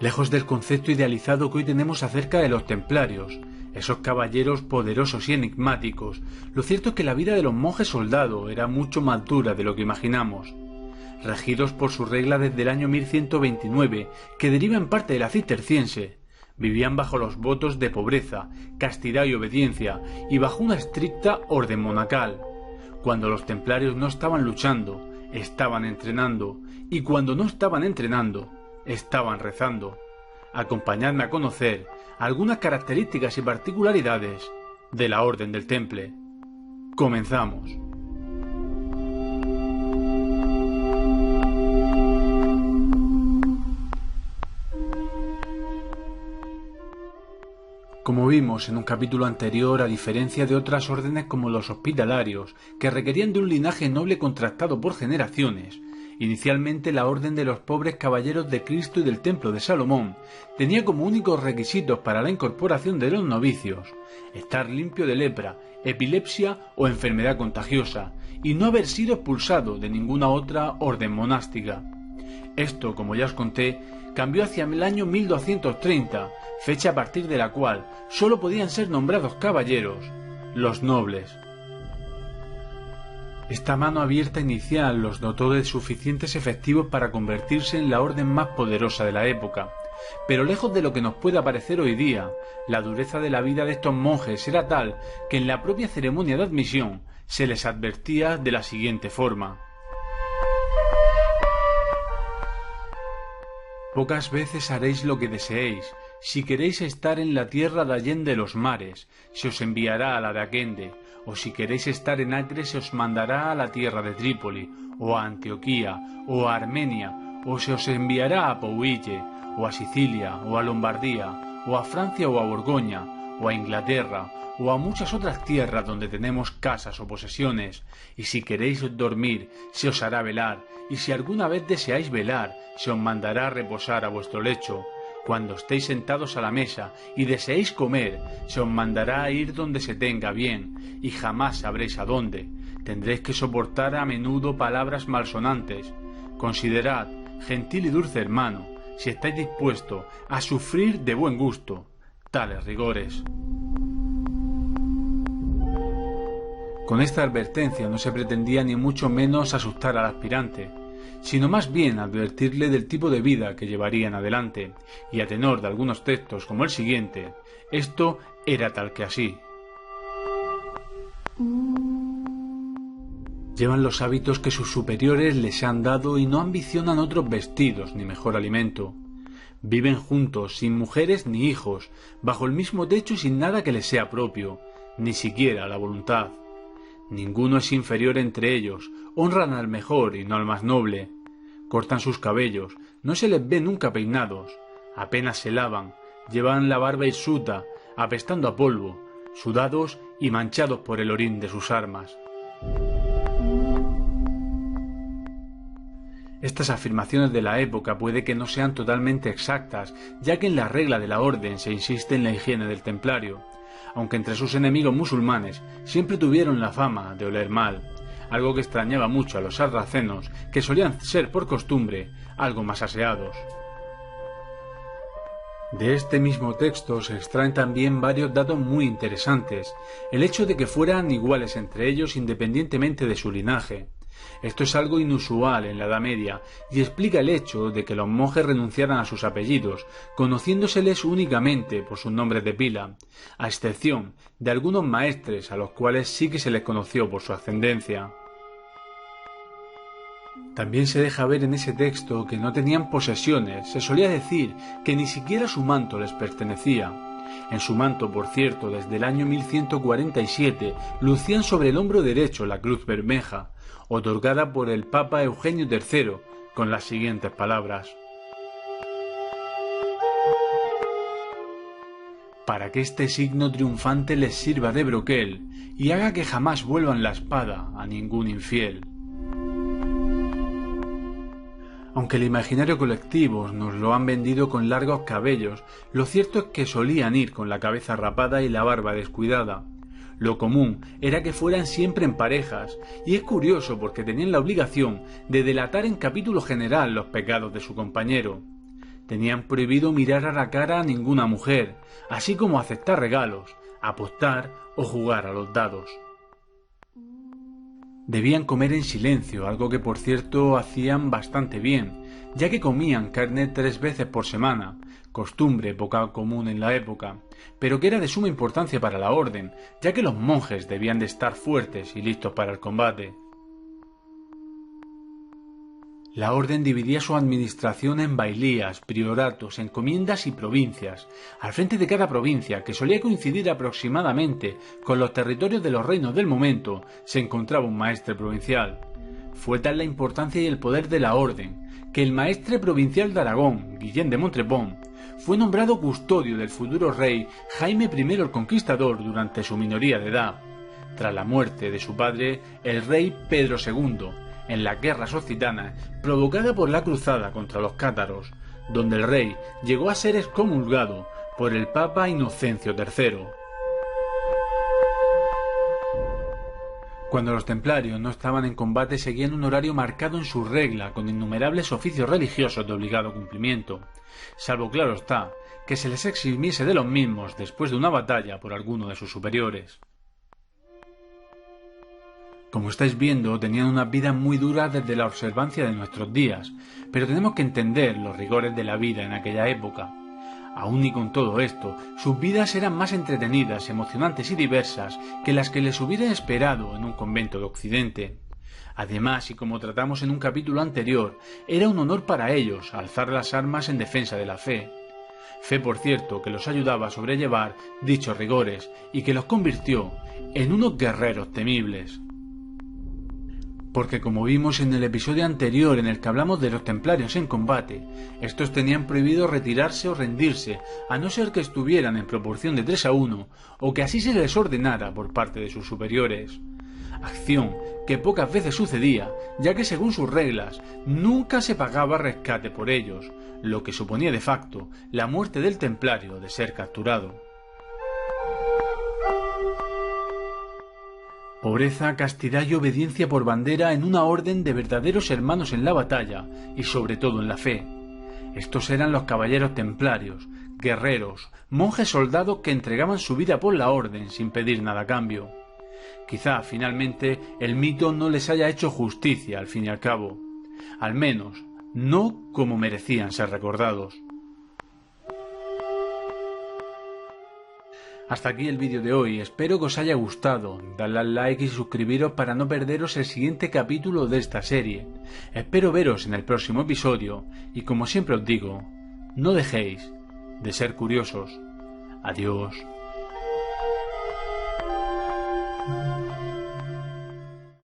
Lejos del concepto idealizado que hoy tenemos acerca de los templarios, esos caballeros poderosos y enigmáticos, lo cierto es que la vida de los monjes soldados era mucho más dura de lo que imaginamos. Regidos por su regla desde el año 1129, que deriva en parte de la cisterciense, vivían bajo los votos de pobreza, castidad y obediencia, y bajo una estricta orden monacal. Cuando los templarios no estaban luchando, estaban entrenando, y cuando no estaban entrenando, estaban rezando. Acompañadme a conocer algunas características y particularidades de la Orden del Temple. Comenzamos. Como vimos en un capítulo anterior, a diferencia de otras órdenes como los hospitalarios, que requerían de un linaje noble contrastado por generaciones, inicialmente la Orden de los Pobres Caballeros de Cristo y del Templo de Salomón tenía como únicos requisitos para la incorporación de los novicios estar limpio de lepra, epilepsia o enfermedad contagiosa, y no haber sido expulsado de ninguna otra orden monástica. Esto, como ya os conté, cambió hacia el año 1230, fecha a partir de la cual sólo podían ser nombrados caballeros los nobles. Esta mano abierta inicial los dotó de suficientes efectivos para convertirse en la orden más poderosa de la época, pero lejos de lo que nos pueda parecer hoy día, la dureza de la vida de estos monjes era tal que en la propia ceremonia de admisión se les advertía de la siguiente forma: pocas veces haréis lo que deseéis. Si queréis estar en la tierra de allende los mares, se os enviará a la de Aquende, o si queréis estar en Acre, se os mandará a la tierra de Trípoli, o a Antioquía, o a Armenia, o se os enviará a Pouille, o a Sicilia, o a Lombardía, o a Francia, o a Borgoña, o a Inglaterra, o a muchas otras tierras donde tenemos casas o posesiones, y si queréis dormir, se os hará velar, y si alguna vez deseáis velar, se os mandará a reposar a vuestro lecho. Cuando estéis sentados a la mesa y deseéis comer, se os mandará a ir donde se tenga bien, y jamás sabréis a dónde. Tendréis que soportar a menudo palabras malsonantes. Considerad, gentil y dulce hermano, si estáis dispuesto a sufrir de buen gusto tales rigores. Con esta advertencia no se pretendía ni mucho menos asustar al aspirante, sino más bien advertirle del tipo de vida que llevarían adelante, y a tenor de algunos textos como el siguiente, esto era tal que así. Llevan los hábitos que sus superiores les han dado y no ambicionan otros vestidos ni mejor alimento. Viven juntos, sin mujeres ni hijos, bajo el mismo techo y sin nada que les sea propio, ni siquiera la voluntad. Ninguno es inferior entre ellos, honran al mejor y no al más noble. Cortan sus cabellos, no se les ve nunca peinados, apenas se lavan, llevan la barba hirsuta, apestando a polvo, sudados y manchados por el orín de sus armas. Estas afirmaciones de la época puede que no sean totalmente exactas, ya que en la regla de la orden se insiste en la higiene del templario, aunque entre sus enemigos musulmanes siempre tuvieron la fama de oler mal, algo que extrañaba mucho a los sarracenos, que solían ser por costumbre algo más aseados. De este mismo texto se extraen también varios datos muy interesantes, el hecho de que fueran iguales entre ellos independientemente de su linaje. Esto es algo inusual en la Edad Media y explica el hecho de que los monjes renunciaran a sus apellidos, conociéndoseles únicamente por sus nombres de pila, a excepción de algunos maestres a los cuales sí que se les conoció por su ascendencia. También se deja ver en ese texto que no tenían posesiones, se solía decir que ni siquiera su manto les pertenecía. En su manto, por cierto, desde el año 1147, lucían sobre el hombro derecho la cruz bermeja, otorgada por el Papa Eugenio III, con las siguientes palabras: para que este signo triunfante les sirva de broquel y haga que jamás vuelvan la espada a ningún infiel. Aunque el imaginario colectivo nos lo han vendido con largos cabellos, lo cierto es que solían ir con la cabeza rapada y la barba descuidada. Lo común era que fueran siempre en parejas, y es curioso porque tenían la obligación de delatar en capítulo general los pecados de su compañero. Tenían prohibido mirar a la cara a ninguna mujer, así como aceptar regalos, apostar o jugar a los dados. Debían comer en silencio, algo que por cierto hacían bastante bien, ya que comían carne 3 veces por semana, costumbre poco común en la época, pero que era de suma importancia para la orden, ya que los monjes debían de estar fuertes y listos para el combate. La orden dividía su administración en bailías, prioratos, encomiendas y provincias. Al frente de cada provincia, que solía coincidir aproximadamente con los territorios de los reinos del momento, se encontraba un maestre provincial. Fue tal la importancia y el poder de la orden, que el maestre provincial de Aragón, Guillén de Montrepón, fue nombrado custodio del futuro rey Jaime I el Conquistador durante su minoría de edad, tras la muerte de su padre, el rey Pedro II, en las guerras occitanas provocada por la cruzada contra los cátaros, donde el rey llegó a ser excomulgado por el Papa Inocencio III. Cuando los templarios no estaban en combate seguían un horario marcado en su regla con innumerables oficios religiosos de obligado cumplimiento, salvo claro está, que se les eximiese de los mismos después de una batalla por alguno de sus superiores. Como estáis viendo, tenían una vida muy dura desde la observancia de nuestros días, pero tenemos que entender los rigores de la vida en aquella época. Aún y con todo esto, sus vidas eran más entretenidas, emocionantes y diversas que las que les hubiera esperado en un convento de Occidente. Además, y como tratamos en un capítulo anterior, era un honor para ellos alzar las armas en defensa de la fe. Fe, por cierto, que los ayudaba a sobrellevar dichos rigores y que los convirtió en unos guerreros temibles. Porque como vimos en el episodio anterior en el que hablamos de los templarios en combate, estos tenían prohibido retirarse o rendirse, a no ser que estuvieran en proporción de 3-1 o que así se les ordenara por parte de sus superiores. Acción que pocas veces sucedía, ya que según sus reglas nunca se pagaba rescate por ellos, lo que suponía de facto la muerte del templario de ser capturado. Pobreza, castidad y obediencia por bandera en una orden de verdaderos hermanos en la batalla y sobre todo en la fe. Estos eran los caballeros templarios, guerreros, monjes soldados que entregaban su vida por la orden sin pedir nada a cambio. Quizá finalmente el mito no les haya hecho justicia al fin y al cabo, al menos no como merecían ser recordados. Hasta aquí el vídeo de hoy, espero que os haya gustado, dadle al like y suscribiros para no perderos el siguiente capítulo de esta serie. Espero veros en el próximo episodio y como siempre os digo, no dejéis de ser curiosos. Adiós.